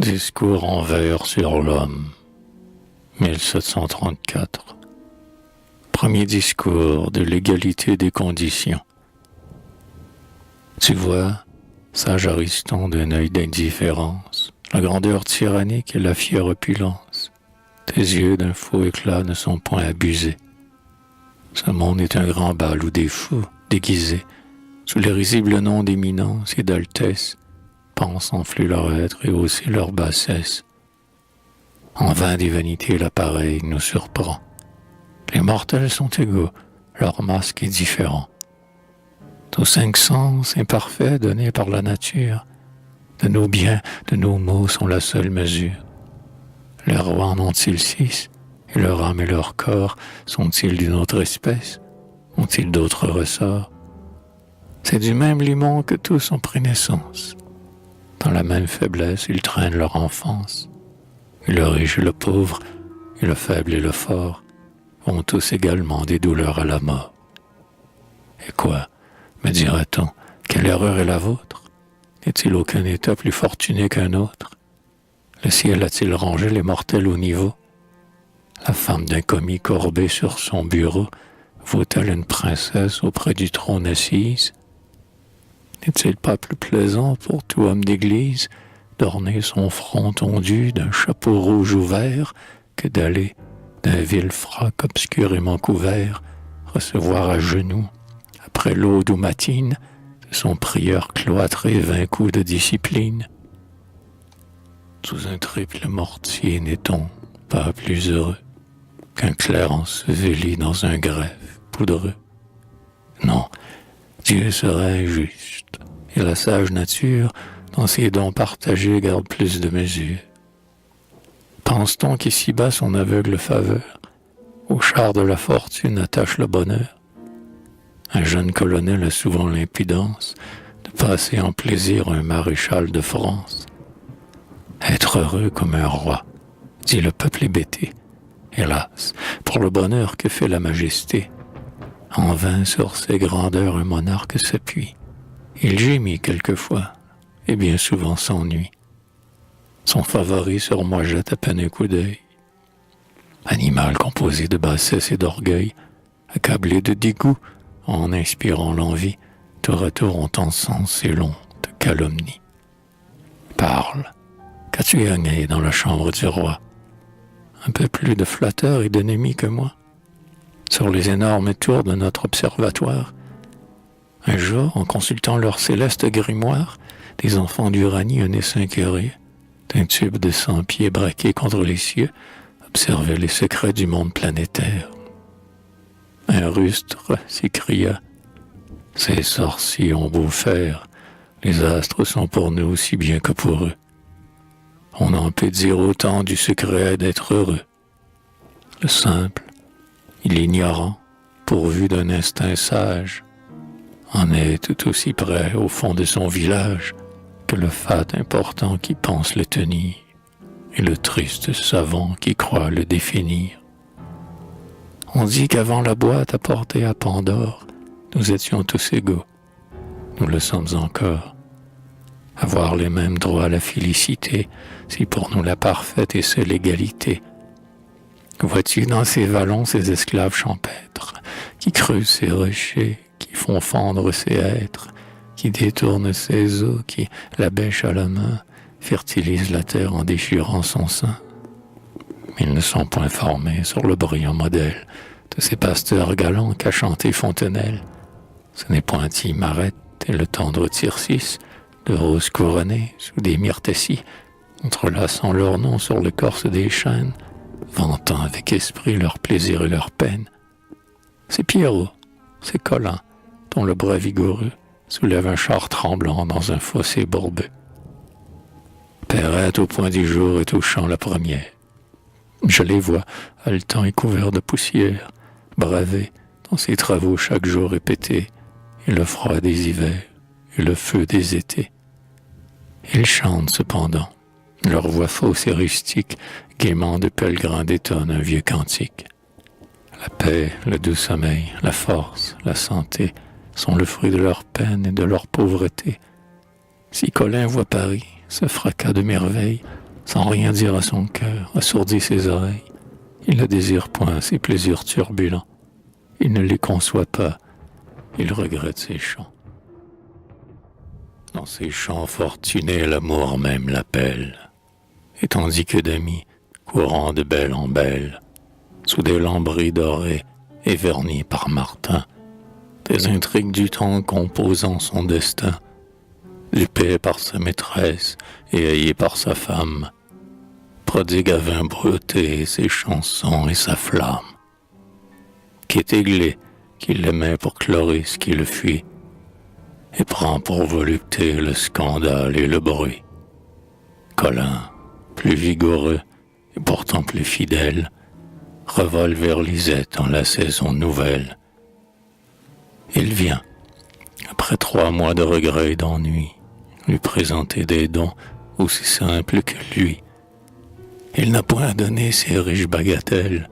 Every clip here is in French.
Discours en vers sur l'homme, 1734. Premier discours de l'égalité des conditions. Tu vois, sage Ariston d'un œil d'indifférence, la grandeur tyrannique et la fière opulence. Tes yeux d'un faux éclat ne sont point abusés. Ce monde est un grand bal où des fous, déguisés, sous les risibles noms d'éminence et d'altesse, pensent enfler leur être et hausser leur bassesse. En vain des vanités l'appareil nous surprend. Les mortels sont égaux, leur masque est différent. Tous 5 sens imparfaits donnés par la nature, de nos biens, de nos maux sont la seule mesure. Les rois en ont-ils 6, et leur âme et leur corps sont-ils d'une autre espèce? Ont-ils d'autres ressorts? C'est du même limon que tous ont pris naissance. Dans la même faiblesse, ils traînent leur enfance. Et le riche et le pauvre, et le faible et le fort, ont tous également des douleurs à la mort. Et quoi, me dira-t-on, quelle erreur est la vôtre? N'est-il aucun état plus fortuné qu'un autre? Le ciel a-t-il rangé les mortels au niveau? La femme d'un commis courbé sur son bureau vaut-elle une princesse auprès du trône assise? N'est-il pas plus plaisant pour tout homme d'église d'orner son front tondu d'un chapeau rouge ouvert que d'aller d'un vil frac obscurément couvert recevoir à genoux, après l'aube ou matine, de son prieur cloîtré 20 coups de discipline? Sous un triple mortier n'est-on pas plus heureux qu'un clerc enseveli dans un greffe poudreux? Non, Dieu serait injuste, et la sage nature, dans ses dons partagés, garde plus de mesure. Pense-t-on qu'ici-bas son aveugle faveur, au char de la fortune attache le bonheur? Un jeune colonel a souvent l'impudence de passer en plaisir un maréchal de France. Être heureux comme un roi, dit le peuple hébété. Hélas, pour le bonheur que fait la majesté, en vain sur ses grandeurs un monarque s'appuie. Il gémit quelquefois, et bien souvent s'ennuie. Son favori sur moi jette à peine un coup d'œil. Animal composé de bassesse et d'orgueil, accablé de dégoût, en inspirant l'envie, tour à tour on t'encense et l'on te calomnie. Parle, qu'as-tu gagné dans la chambre du roi? Un peu plus de flatteur et d'ennemi que moi? Sur les énormes tours de notre observatoire, un jour, en consultant leur céleste grimoire, des enfants d'Uranie, un essaim carré, d'un tube de 100 pieds braqué contre les cieux, observaient les secrets du monde planétaire. Un rustre s'écria: « Ces sorciers ont beau faire, les astres sont pour nous aussi bien que pour eux. On en peut dire autant du secret d'être heureux. Le simple, l'ignorant, pourvu d'un instinct sage, en est tout aussi près au fond de son village que le fat important qui pense le tenir et le triste savant qui croit le définir. On dit qu'avant la boîte apportée à Pandore, nous étions tous égaux. Nous le sommes encore. Avoir les mêmes droits à la félicité, c'est pour nous la parfaite et seule égalité. Vois-tu dans ces vallons ces esclaves champêtres, qui creusent ces rochers, qui font fendre ces hêtres, qui détournent ces eaux, qui, la bêche à la main, fertilisent la terre en déchirant son sein? Ils ne sont point formés sur le brillant modèle de ces pasteurs galants qu'a chanté Fontenelle. Ce n'est point Timarette et le tendre Tircis, de roses couronnées sous des myrtècies, entrelaçant leurs noms sur l'écorce des chênes, vantant avec esprit leur plaisir et leur peine. C'est Pierrot, c'est Colin, dont le bras vigoureux soulève un char tremblant dans un fossé bourbeux. Perrette au point du jour est au champ la première. Je les vois, haletants et couverts de poussière, bravés dans ces travaux chaque jour répétés, et le froid des hivers, et le feu des étés. Ils chantent cependant, leur voix fausse et rustique, gaiement de pèlerins détonne un vieux cantique. La paix, le doux sommeil, la force, la santé sont le fruit de leur peine et de leur pauvreté. Si Colin voit Paris, ce fracas de merveilles, sans rien dire à son cœur, assourdit ses oreilles. Il ne désire point ses plaisirs turbulents. Il ne les conçoit pas. Il regrette ses chants. Dans ses chants fortunés, l'amour même l'appelle. Et tandis que d'amis, courant de belle en belle, sous des lambris dorés et vernis par Martin, des intrigues du temps composant son destin, dupé par sa maîtresse et haï par sa femme, prodigue à vain beauté ses chansons et sa flamme. Qu'est Églé, qui l'aimait pour Chloris qui le fuit, et prend pour volupté le scandale et le bruit. Colin, plus vigoureux et pourtant plus fidèle, revole vers Lisette en la saison nouvelle. Il vient, après 3 mois de regrets et d'ennui, lui présenter des dons aussi simples que lui. Il n'a point donné ces riches bagatelles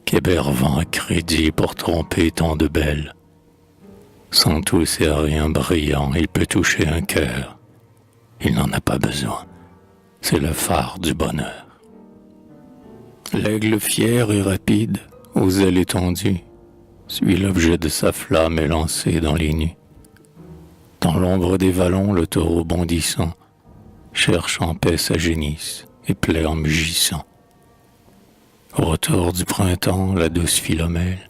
qu'hébervant à crédit pour tromper tant de belles. Sans tous ces rien brillants, il peut toucher un cœur. Il n'en a pas besoin. C'est le phare du bonheur. L'aigle fier et rapide, aux ailes étendues, suit l'objet de sa flamme élancée dans les nues. Dans l'ombre des vallons, le taureau bondissant cherche en paix sa génisse et plaît en mugissant. Au retour du printemps, la douce Philomèle,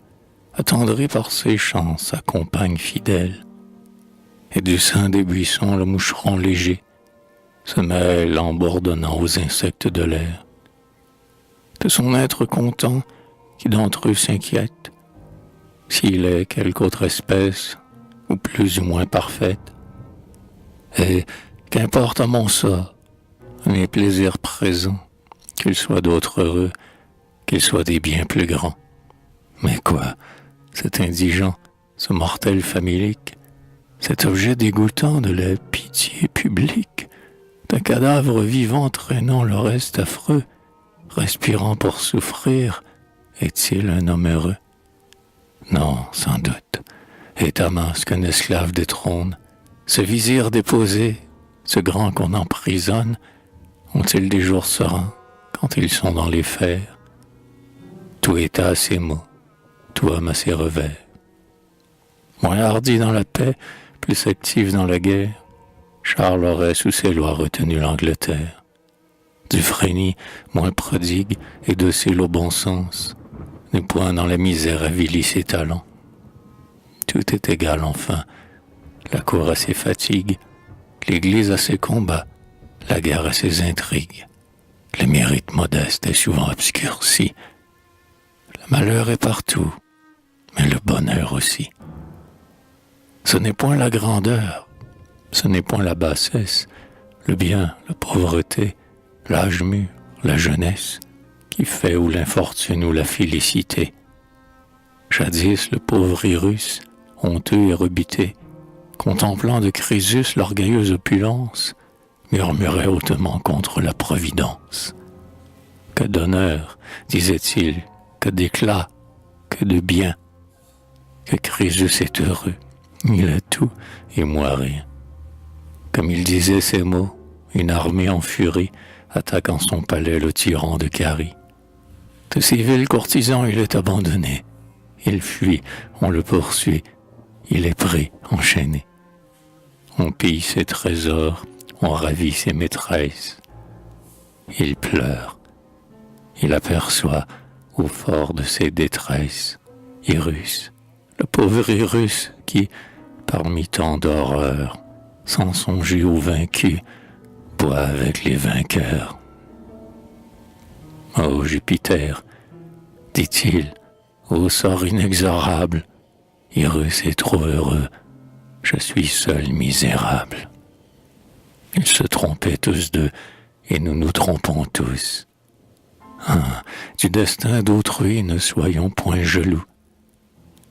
attendrie par ses chants, sa compagne fidèle. Et du sein des buissons, le moucheron léger se mêle en bourdonnant aux insectes de l'air. De son être content, qui d'entre eux s'inquiète, s'il est quelque autre espèce, ou plus ou moins parfaite. Et qu'importe à mon sort, mes plaisirs présents, qu'ils soient d'autres heureux, qu'ils soient des biens plus grands. Mais quoi, cet indigent, ce mortel familique, cet objet dégoûtant de la pitié publique, d'un cadavre vivant traînant le reste affreux, respirant pour souffrir, est-il un homme heureux? Non, sans doute. Et Damas qu'un esclave détrône, ce vizir déposé, ce grand qu'on emprisonne, ont-ils des jours sereins quand ils sont dans les fers? Tout État a ses maux, tout homme a ses revers. Moins hardi dans la paix, plus actif dans la guerre, Charles aurait sous ses lois retenu l'Angleterre. Dufresne, moins prodigue et docile au bon sens, n'est point dans la misère avili ses talents. Tout est égal enfin, la cour a ses fatigues, l'église a ses combats, la guerre a ses intrigues. Le mérite modeste est souvent obscurci. Le malheur est partout, mais le bonheur aussi. Ce n'est point la grandeur, ce n'est point la bassesse, le bien, la pauvreté, l'âge mûr, la jeunesse, qui fait ou l'infortune ou la félicité. Jadis, le pauvre Irus, honteux et rebuté, contemplant de Crésus l'orgueilleuse opulence, murmurait hautement contre la providence. Que d'honneur, disait-il, que d'éclat, que de bien, que Crésus est heureux, il a tout et moi rien. Comme il disait ces mots, une armée en furie attaque en son palais le tyran de Carie. De ces vils courtisans il est abandonné, il fuit, on le poursuit, il est pris, enchaîné. On pille ses trésors, on ravit ses maîtresses. Il pleure, il aperçoit, au fort de ses détresses, Irus, le pauvre Irus qui, parmi tant d'horreurs, sans songer aux vaincus, boit avec les vainqueurs. Ô Jupiter, dit-il, ô sort inexorable, Irus est trop heureux, je suis seul misérable. Ils se trompaient tous deux, et nous nous trompons tous. Du destin d'autrui ne soyons point jaloux.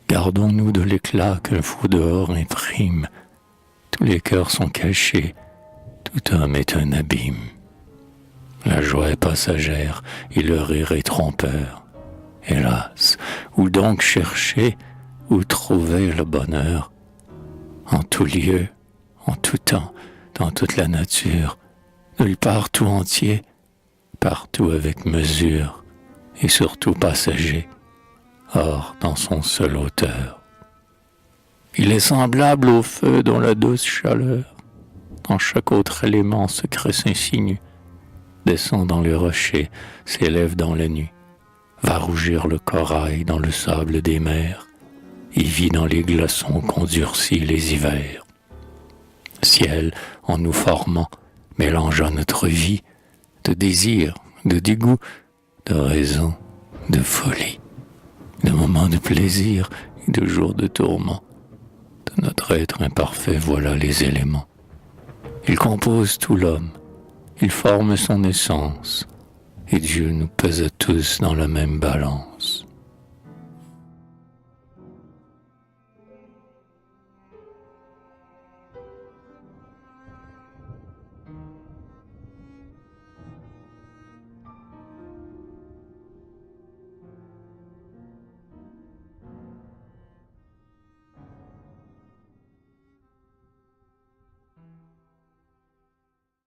Gardons-nous de l'éclat qu'un fou dehors imprime. Tous les cœurs sont cachés, tout homme est un abîme. La joie est passagère et le rire est trompeur. Hélas, où donc chercher, où trouver le bonheur? En tout lieu, en tout temps, dans toute la nature, nulle part tout entier, partout avec mesure et surtout passager, or dans son seul auteur. Il est semblable au feu dont la douce chaleur, dans chaque autre élément secret s'insinue, descend dans les rochers, s'élève dans la nuit, va rougir le corail dans le sable des mers, et vit dans les glaçons qu'on durcit les hivers. Ciel, en nous formant, mélangeant notre vie, de désir, de dégoût, de raison, de folie, de moments de plaisir et de jours de tourment. De notre être imparfait, voilà les éléments. Il compose tout l'homme, il forme son essence, et Dieu nous pèse tous dans la même balance.